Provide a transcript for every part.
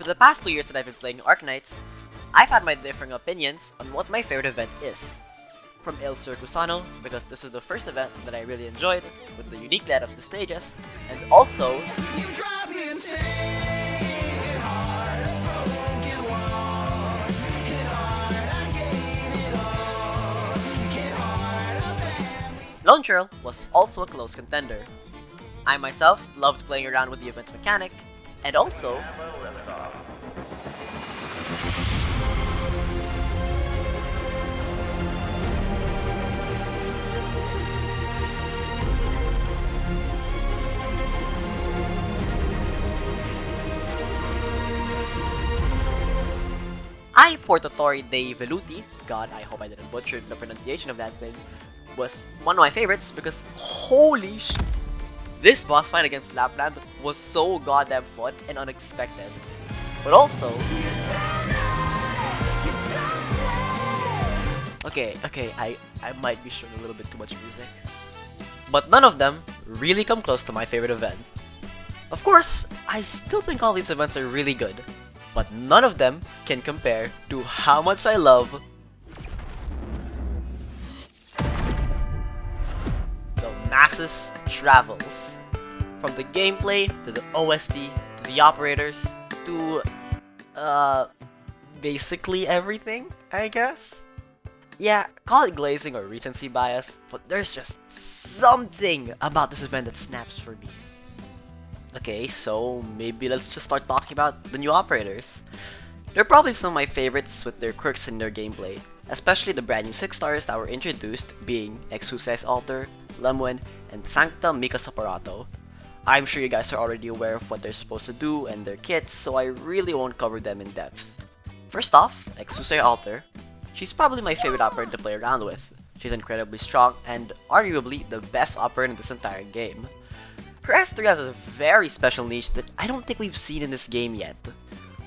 For the past 2 years that I've been playing Arknights, I've had my differing opinions on what my favorite event is. From Il Circusano, because this is the first event that I really enjoyed, with the unique layout of the stages, and also Lone Trail was also a close contender. I myself loved playing around with the event's mechanic, and also I Portatori dei Veluti, God, I hope I didn't butcher the pronunciation of that thing, was one of my favorites because holy sh... This boss fight against Lapland was so goddamn fun and unexpected. But also... Okay, I might be showing a little bit too much music. But none of them really come close to my favorite event. Of course, I still think all these events are really good, but none of them can compare to how much I love the Masses Travels. From the gameplay, to the OST, to the operators, to basically everything, I guess? Yeah, call it glazing or recency bias, but there's just something about this event that snaps for me. Okay, so maybe let's just start talking about the new operators. They're probably some of my favorites with their quirks and their gameplay, especially the brand new 6 stars that were introduced, being Exuse's Altar, Lemwen, and Sancta Mika Saparato. I'm sure you guys are already aware of what they're supposed to do and their kits, so I really won't cover them in depth. First off, Exuse Altar. She's probably my favorite operator to play around with. She's incredibly strong and arguably the best operator in this entire game. Her S3 has a very special niche that I don't think we've seen in this game yet.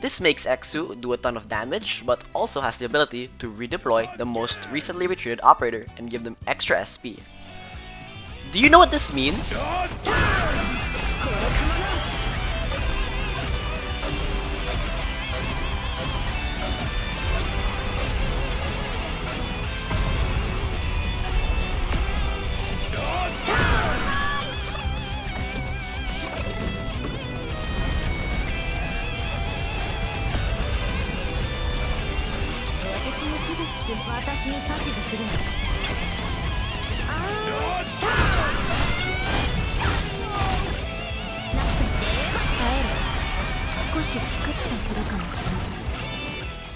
This makes Exu do a ton of damage, but also has the ability to redeploy the most recently retreated operator and give them extra SP. Do you know what this means?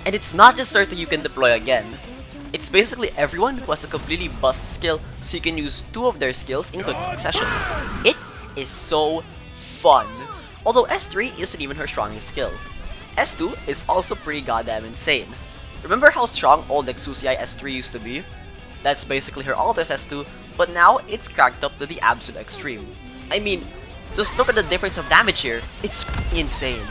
And it's not just certain you can deploy again. It's basically everyone who has a completely bust skill, so you can use 2 of their skills in quick succession. It is so fun. Although S3 isn't even her strongest skill. S2 is also pretty goddamn insane. Remember how strong old Exusiai S3 used to be? That's basically her Altar's S2, but now it's cracked up to the absolute extreme. I mean, just look at the difference of damage here. It's insane.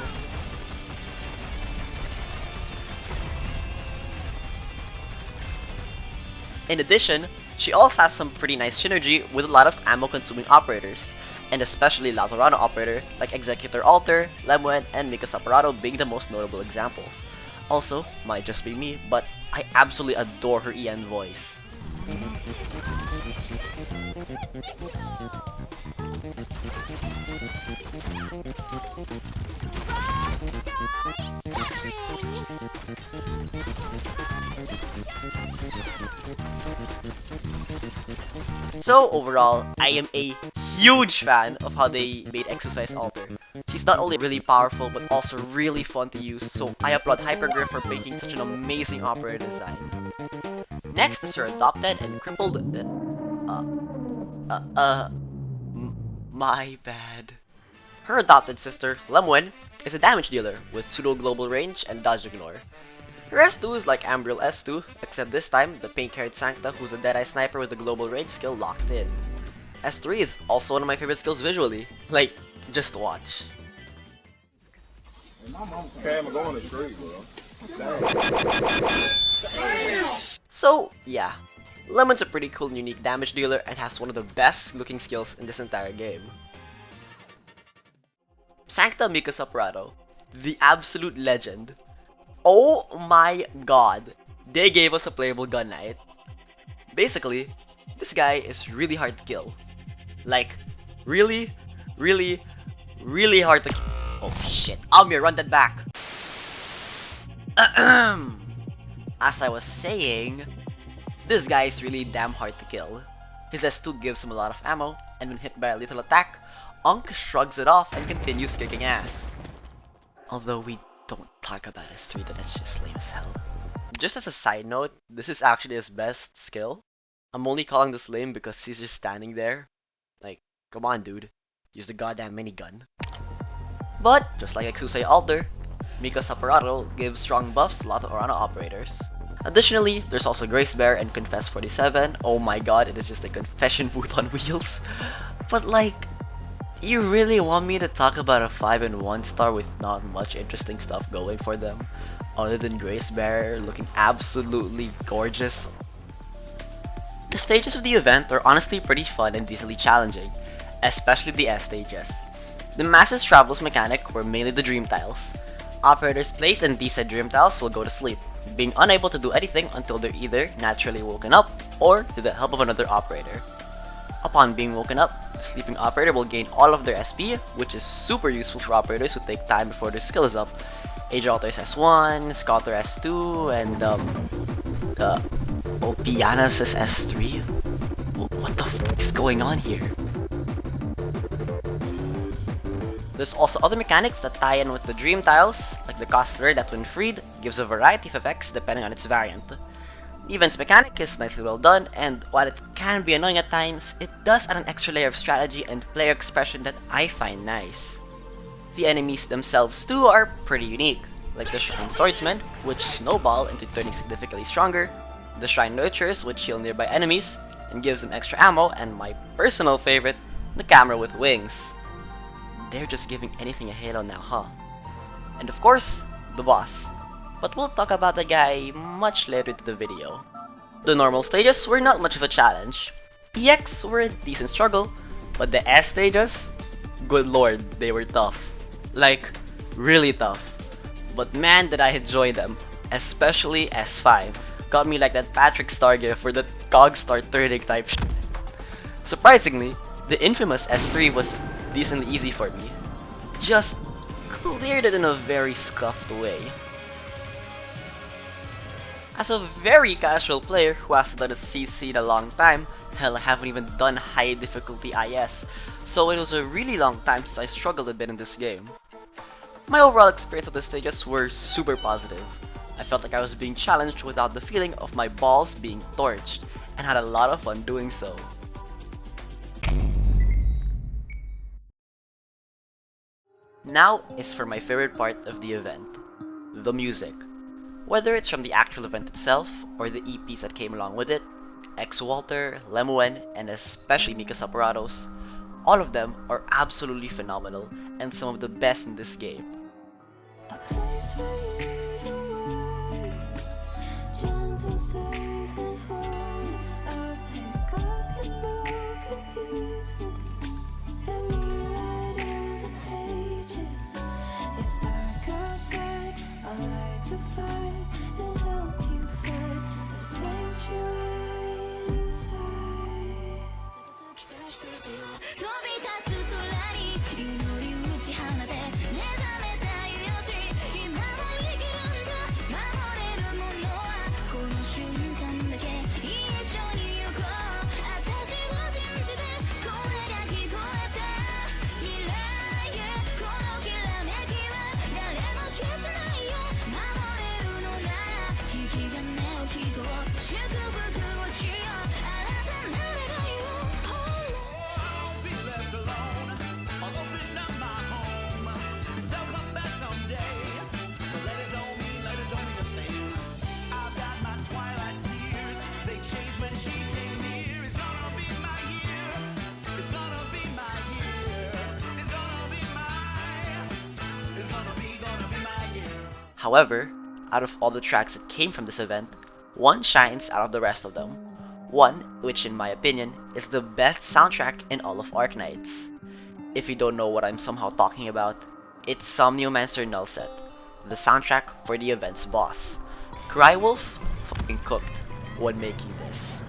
In addition, she also has some pretty nice synergy with a lot of ammo-consuming operators, and especially Lazarano operator like Executor Altar, Lemwen, and Mika Saparato being the most notable examples. Also, might just be me, but I absolutely adore her EN voice. So overall, I am a huge fan of how they made Exuse's Altar. She's not only really powerful but also really fun to use, so I applaud Hypergrip for making such an amazing operator design. Next is her adopted and crippled... my bad. Her adopted sister, Lemwen, is a damage dealer with pseudo global range and dodge ignore. Her S2 is like Ambriel S2, except this time the pink-haired Sancta who's a Deadeye sniper with the global range skill locked in. S3 is also one of my favorite skills visually. Like, just watch. So, yeah. Lemon's a pretty cool and unique damage dealer and has one of the best looking skills in this entire game. Sancta Mika Saparato. the absolute legend. Oh my god, they gave us a playable gun knight. Basically, this guy is really hard to kill. Like, really, really, really hard to kill. Oh shit, Almir, run that back. As I was saying, this guy is really damn hard to kill. His S2 gives him a lot of ammo, and when hit by a little attack, Unk shrugs it off and continues kicking ass. Although we don't talk about S3, that's just lame as hell. Just as a side note, this is actually his best skill. I'm only calling this lame because he's just standing there. Like, come on dude, use the goddamn minigun. But, just like Exusei Alter, Mika's Apparato gives strong buffs to a lot of Orano operators. Additionally, there's also Grace Bear and Confess 47. Oh my god, it is just a confession booth on wheels. But like, you really want me to talk about a 5 and 1 star with not much interesting stuff going for them? Other than Grace Bear looking absolutely gorgeous? The stages of the event are honestly pretty fun and decently challenging, especially the S stages. The Masses Travels mechanic were mainly the dream tiles. Operators placed in these said dream tiles will go to sleep, being unable to do anything until they're either naturally woken up or with the help of another operator. Upon being woken up, the sleeping operator will gain all of their SP, which is super useful for operators who take time before their skill is up. Age Alter's S1, Scouter S2, and Opiana's is S3? What the f is going on here? There's also other mechanics that tie in with the dream tiles, like the Cosplayer that when freed, gives a variety of effects depending on its variant. The event's mechanic is nicely well done, and while it can be annoying at times, it does add an extra layer of strategy and player expression that I find nice. The enemies themselves too are pretty unique, like the Shrine Swordsman, which snowball into turning significantly stronger, the Shrine Nurturers, which heal nearby enemies and gives them extra ammo, and my personal favorite, the Camera with Wings. They're just giving anything a halo now, huh? And of course, the boss. But we'll talk about the guy much later into the video. The normal stages were not much of a challenge. EX were a decent struggle, but the S stages? Good lord, they were tough. Like, really tough. But man did I enjoy them, especially S5. Got me like that Patrick Star gif for the cog start turning type shit. Surprisingly, the infamous S3 was decently easy for me. Just cleared it in a very scuffed way. As a very casual player who hasn't done a CC in a long time, hell I haven't even done high difficulty IS, so it was a really long time since I struggled a bit in this game. My overall experience of the stages were super positive. I felt like I was being challenged without the feeling of my balls being torched, and had a lot of fun doing so. Now is for my favorite part of the event, the music. Whether it's from the actual event itself, or the EPs that came along with it, X-Walter, Lemuel, and especially Mika's Apparatos, all of them are absolutely phenomenal, and some of the best in this game. However, out of all the tracks that came from this event, one shines out of the rest of them. One which in my opinion is the best soundtrack in all of Arknights. If you don't know what I'm somehow talking about, It's some Neomancer null set, the soundtrack for the event's boss. Crywolf fucking cooked when making this.